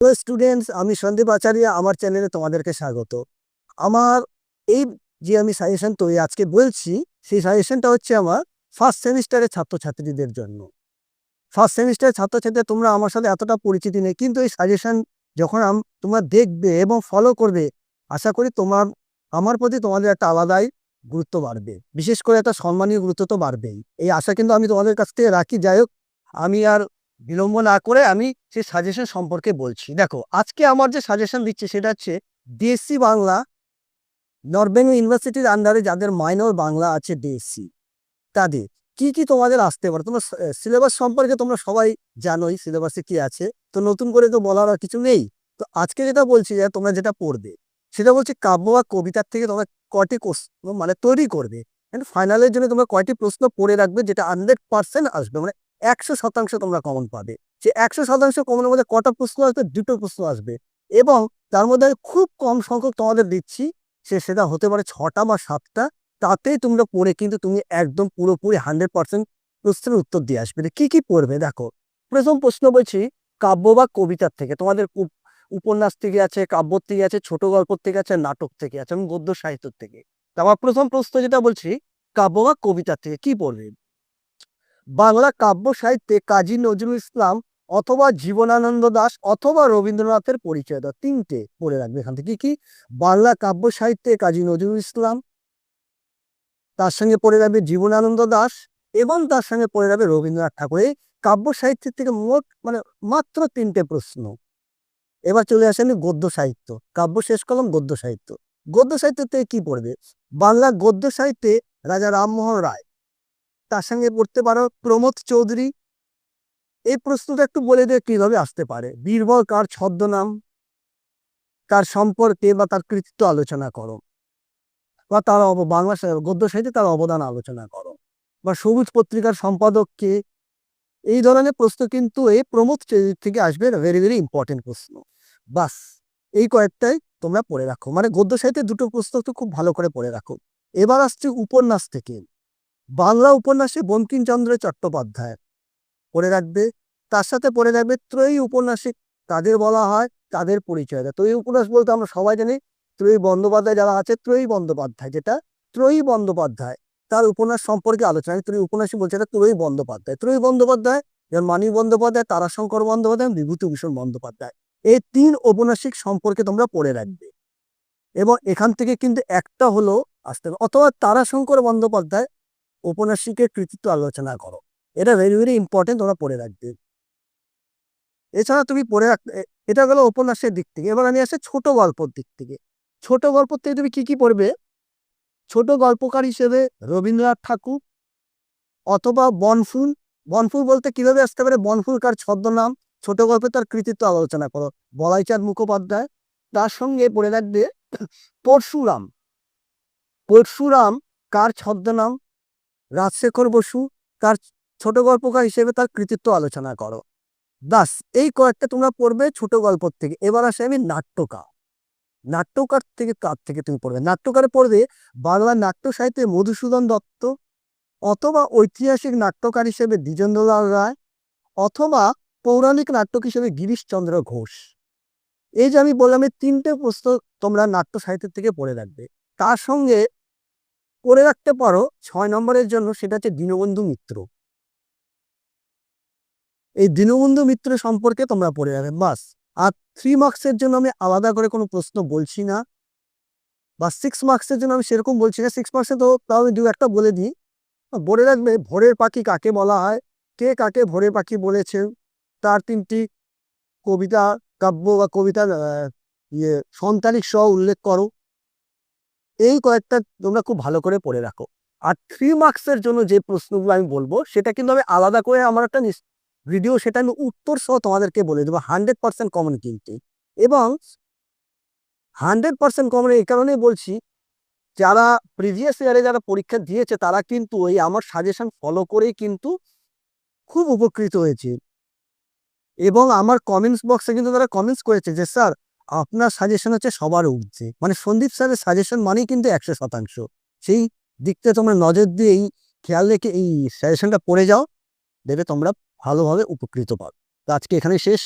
Hello students, আমি সন্দীপ আচার্য। আমার চ্যানেলে তোমাদেরকে স্বাগত। আমার এই যে আমি সাজেশন তৈরি আজকে বলছি, সেই সাজেশনটা হচ্ছে আমার ফার্স্ট সেমিস্টারের ছাত্রছাত্রীদের জন্য। ফার্স্ট সেমিস্টারের ছাত্রছাত্রীরা তোমরা আমার সাথে এতটা পরিচিতি নেই, কিন্তু এই সাজেশন যখন তোমরা দেখবে এবং ফলো করবে, আশা করি আমার প্রতি তোমাদের একটা আলাদাই গুরুত্ব বাড়বে, বিশেষ করে একটা সম্মানীয় গুরুত্ব তো বাড়বেই। এই আশা কিন্তু আমি তোমাদের কাছ থেকে রাখি। যাই হোক, আমি আর বিলম্ব না করে আমি সেই সাজেশন সম্পর্কে বলছি। দেখো, আজকে আমার যে সাজেশন দিচ্ছে সেটা হচ্ছে ডিএসসি বাংলা, নর্থ বেঙ্গল ইউনিভার্সিটির আন্ডারে যাদের মাইনর বাংলা আছে ডিএসসি, তাদের কি কি তোমাদের আসতে পারে। তোমরা সিলেবাস সম্পর্কে তোমরা সবাই জানোই সিলেবাসে কি আছে, তো নতুন করে তো বলার আর কিছু নেই। তো আজকে যেটা বলছি যে তোমরা যেটা পড়বে সেটা বলছি কাব্য বা কবিতার থেকে তোমরা কয়টি প্রশ্ন মানে তৈরি করবে, ফাইনালের জন্য তোমরা কয়টি প্রশ্ন পড়ে রাখবে, যেটা 100% আসবে, মানে 100% তোমরা কমন পাবে। সে 100% কমনের মধ্যে কটা প্রশ্ন আসবে? দুটো প্রশ্ন আসবে। এবং তার মধ্যে আমি খুব কম সংখ্যক তোমাদের দিচ্ছি, সেটা হতে পারে 6টা বা 7টা। তাতেই তোমরা পড়ে কিন্তু তুমি একদম পুরোপুরি 100% প্রশ্নের উত্তর দিয়ে আসবে। কি কি পড়বে দেখো। প্রথম প্রশ্ন বলছি কাব্য বা কবিতার থেকে। তোমাদের উপন্যাস থেকে আছে, কাব্য থেকে আছে, ছোট গল্প থেকে আছে, নাটক থেকে আছে এবং গদ্য সাহিত্য থেকে। আমার প্রথম প্রশ্ন যেটা বলছি কাব্য বা কবিতার থেকে কি পড়বে। বাংলা কাব্য সাহিত্যে কাজী নজরুল ইসলাম অথবা জীবনানন্দ দাশ অথবা রবীন্দ্রনাথের পরিচয় দাও। তিনটে পড়ে রাখবে এখান থেকে। কি? বাংলা কাব্য সাহিত্যে কাজী নজরুল ইসলাম, তার সঙ্গে পড়ে যাবে জীবনানন্দ দাশ এবং তার সঙ্গে পড়ে যাবে রবীন্দ্রনাথ ঠাকুর। এই কাব্য সাহিত্যের থেকে মোট মাত্র 3টে প্রশ্ন। এবার চলে আসেন গদ্য সাহিত্য। কাব্য শেষ করলাম, গদ্য সাহিত্য। গদ্য সাহিত্য থেকে কি পড়বে? বাংলা গদ্য সাহিত্যে রাজা রামমোহন রায়, তার সঙ্গে পড়তে পারো প্রমোদ চৌধুরী। এই প্রশ্নটা একটু বলে দিয়ে কিভাবে আসতে পারে। বীরবল কার ছদ্মনাম, তার সম্পর্কে বা তার কৃতিত্ব আলোচনা করো, বা তার বাংলা গদ্য সাহিত্যে তার অবদান আলোচনা করো। বা সবুজ পত্রিকার সম্পাদক কে? এই ধরনের প্রশ্ন কিন্তু এই প্রমোদ থেকে আসবে। ভেরি ভেরি ইম্পর্টেন্ট প্রশ্ন। বাস, এই কয়েকটাই তোমরা পড়ে রাখো। মানে গদ্য সাহিত্যে দুটো প্রশ্ন তো খুব ভালো করে পড়ে রাখো। এবার আসছে উপন্যাস থেকে। বাংলা উপন্যাসে বঙ্কিমচন্দ্র চট্টোপাধ্যায় পড়ে রাখবে। তার সাথে পড়ে রাখবে ত্রয়ী উপন্যাসিক কাদের বলা হয়, তাদের পরিচয় দেয়। ত্রয়ী উপন্যাস বলতে আমরা সবাই জানি ত্রয়ী বন্দ্যোপাধ্যায় যারা আছে, ত্রয়ী বন্দ্যোপাধ্যায়, যেটা ত্রয়ী বন্দ্যোপাধ্যায় তার উপন্যাস সম্পর্কে আলোচনা। ত্রয়ী উপন্যাসী বলছে এটা ত্রয়ী বন্দ্যোপাধ্যায়। ত্রয়ী বন্দ্যোপাধ্যায় যেমন মানিক বন্দ্যোপাধ্যায়, তারাশঙ্কর বন্দ্যোপাধ্যায়, বিভূতিভূষণ বন্দ্যোপাধ্যায়, এই 3 ঔপন্যাসিক সম্পর্কে তোমরা পড়ে রাখবে। এবং এখান থেকে কিন্তু একটা হলো আসতে হবে। অথবা তারাশঙ্কর বন্দ্যোপাধ্যায় ঔপন্যাসিকের কৃতিত্ব আলোচনা করো। এটা ভেরি ভেরি ইম্পর্টেন্ট, তোমরা পড়ে রাখবে। এছাড়া তুমি পড়ে রাখতে, এটা গেলো উপন্যাসের দিক থেকে। এবার আমি আসি ছোট গল্পর দিক থেকে। ছোট গল্প থেকে তুমি কি কি পড়বে? ছোট গল্পকার হিসেবে রবীন্দ্রনাথ ঠাকুর অথবা বনফুল। বনফুল বলতে কিভাবে আসতে পারে? বনফুল কার ছদ্মনাম, ছোট গল্পে তার কৃতিত্ব আলোচনা করো। বলাইচাঁদ মুখোপাধ্যায়। তার সঙ্গে পড়ে রাখবে পরশুরাম। পরশুরাম কার ছদ্মনাম? রাজশেখর বসু। তার ছোট গল্পকার হিসেবে তার কৃতিত্ব আলোচনা করো। দাস, এই কয়েকটা তোমরা পড়বে ছোট গল্প থেকে। এবার আসে আমি নাট্যকার। নাট্যকার থেকে কার থেকে তুমি পড়বে? নাট্যকারে পড়বে বাংলা নাট্য সাহিত্যে মধুসূদন দত্ত, অথবা ঐতিহাসিক নাট্যকার হিসেবে দ্বিজেন্দ্রলাল রায়, অথবা পৌরাণিক নাট্যক হিসেবে গিরিশচন্দ্র ঘোষ। এই যে আমি বললাম, এই 3টে প্রশ্ন তোমরা নাট্য সাহিত্যের থেকে পড়ে রাখবে। তার সঙ্গে পড়ে রাখতে পারো 6 নম্বরের জন্য, সেটা হচ্ছে দীনবন্ধু মিত্র। এই দীনবন্ধু মিত্র সম্পর্কে তোমরা পড়ে যাবে, বাস। আর 3 মার্কসের জন্য আমি আলাদা করে কোনো প্রশ্ন বলছি না, বা 6 মার্কসের জন্য আমি সেরকম বলছি না। 6 মার্কসে তো তাও আমি 2-1টা বলে দিই। বলে রাখবে ভোরের পাখি কাকে বলা হয়, কে কাকে ভোরের পাখি বলেছেন, তার 3টি কবিতা, কাব্য বা কবিতার সন্তানিক সহ উল্লেখ করো। এই কয়েকটা তোমরা খুব ভালো করে পড়ে রাখো। আর 3 মার্কসের জন্য যে প্রশ্নগুলো আমি বলবো সেটা কিন্তু আমি আলাদা করে আমার একটা ভিডিও, সেটা আমি উত্তর সহ তোমাদেরকে বলে দেবো। 100% কমন কিন্তু। এবং 100% কমন এই কারণেই বলছি, যারা প্রিভিয়াস ইয়ারে যারা পরীক্ষা দিয়েছে তারা কিন্তু ওই আমার সাজেশন ফলো করেই কিন্তু খুব উপকৃত হয়েছে। এবং আমার কমেন্টস বক্সে কিন্তু তারা কমেন্টস করেছে যে স্যার আপনার সাজেশন হচ্ছে সবার ঊর্ধ্বে, মানে সন্দীপ স্যারের সাজেশন মানেই কিন্তু 100%। সেই দিকটা তোমরা নজর দিয়ে এই খেয়াল রেখে এই সাজেশনটা পড়ে যাও, দেখবে তোমরা ভালোভাবে উপকৃত পাবে। তো আজকে এখানে শেষ।